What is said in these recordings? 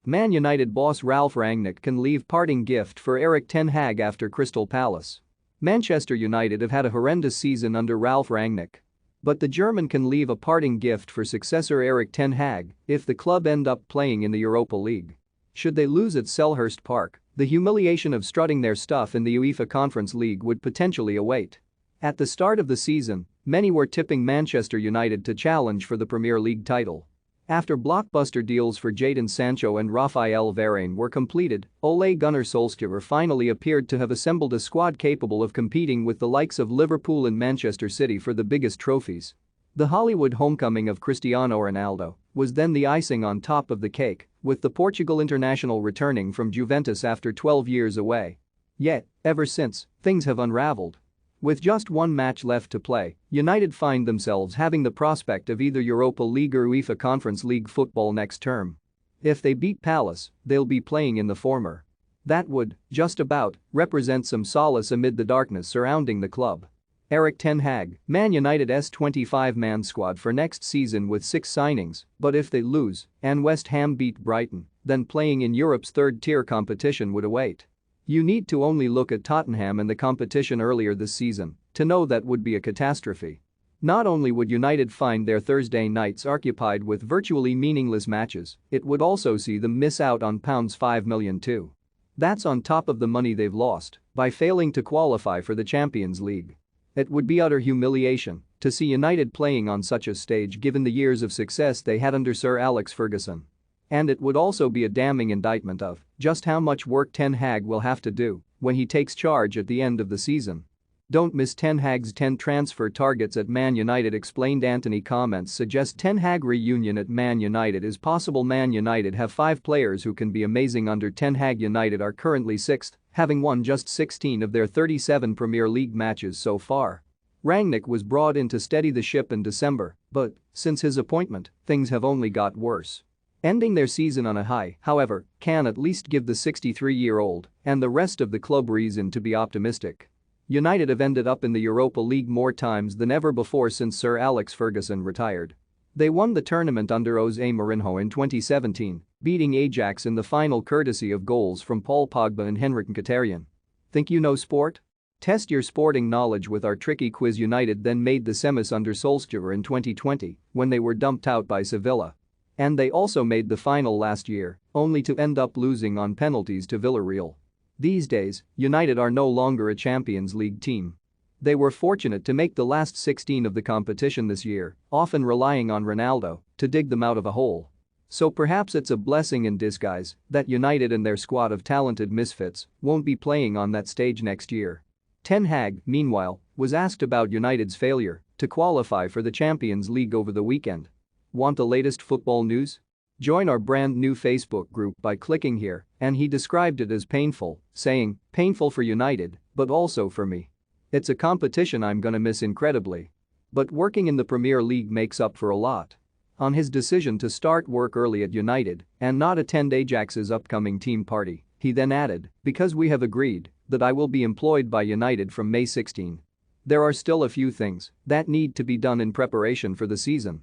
Man United boss Ralf Rangnick can leave parting gift for Erik ten Hag after Crystal Palace. Manchester United have had a horrendous season under Ralf Rangnick. But the German can leave a parting gift for successor Erik ten Hag if the club end up playing in the Europa League. Should they lose at Selhurst Park, the humiliation of strutting their stuff in the UEFA Conference League would potentially await. At the start of the season, many were tipping Manchester United to challenge for the Premier League title. After blockbuster deals for Jadon Sancho and Raphael Varane were completed, Ole Gunnar Solskjaer finally appeared to have assembled a squad capable of competing with the likes of Liverpool and Manchester City for the biggest trophies. The Hollywood homecoming of Cristiano Ronaldo was then the icing on top of the cake, with the Portugal international returning from Juventus after 12 years away. Yet, ever since, things have unraveled. With just one match left to play, United find themselves having the prospect of either Europa League or UEFA Conference League football next term. If they beat Palace, they'll be playing in the former. That would, just about, represent some solace amid the darkness surrounding the club. Erik ten Hag, Man United's 25-man squad for next season with 6 signings, but if they lose and West Ham beat Brighton, then playing in Europe's third-tier competition would await. You need to only look at Tottenham and the competition earlier this season to know that would be a catastrophe. Not only would United find their Thursday nights occupied with virtually meaningless matches, it would also see them miss out on £5 million too. That's on top of the money they've lost by failing to qualify for the Champions League. It would be utter humiliation to see United playing on such a stage given the years of success they had under Sir Alex Ferguson. And it would also be a damning indictment of just how much work Ten Hag will have to do when he takes charge at the end of the season. Don't miss Ten Hag's 10 transfer targets at Man United explained. Anthony comments suggest Ten Hag reunion at Man United is possible. Man United have 5 players who can be amazing under Ten Hag. United are currently 6th, having won just 16 of their 37 Premier League matches so far. Rangnick was brought in to steady the ship in December, but since his appointment, things have only got worse. Ending their season on a high, however, can at least give the 63-year-old and the rest of the club reason to be optimistic. United have ended up in the Europa League more times than ever before since Sir Alex Ferguson retired. They won the tournament under Jose Mourinho in 2017, beating Ajax in the final courtesy of goals from Paul Pogba and Henrik Mkhitaryan. Think you know sport? Test your sporting knowledge with our tricky quiz. United then made the semis under Solskjaer in 2020 when they were dumped out by Sevilla. And they also made the final last year, only to end up losing on penalties to Villarreal. These days, United are no longer a Champions League team. They were fortunate to make the last 16 of the competition this year, often relying on Ronaldo to dig them out of a hole. So perhaps it's a blessing in disguise that United and their squad of talented misfits won't be playing on that stage next year. Ten Hag, meanwhile, was asked about United's failure to qualify for the Champions League over the weekend. Want the latest football news? Join our brand new Facebook group by clicking here, and he described it as painful, saying, "Painful for United, but also for me. It's a competition I'm gonna miss incredibly. But working in the Premier League makes up for a lot." On his decision to start work early at United and not attend Ajax's upcoming team party, he then added, "Because we have agreed that I will be employed by United from May 16. There are still a few things that need to be done in preparation for the season.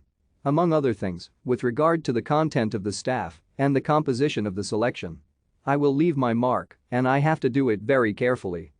Among other things, with regard to the content of the staff and the composition of the selection. I will leave my mark, and I have to do it very carefully.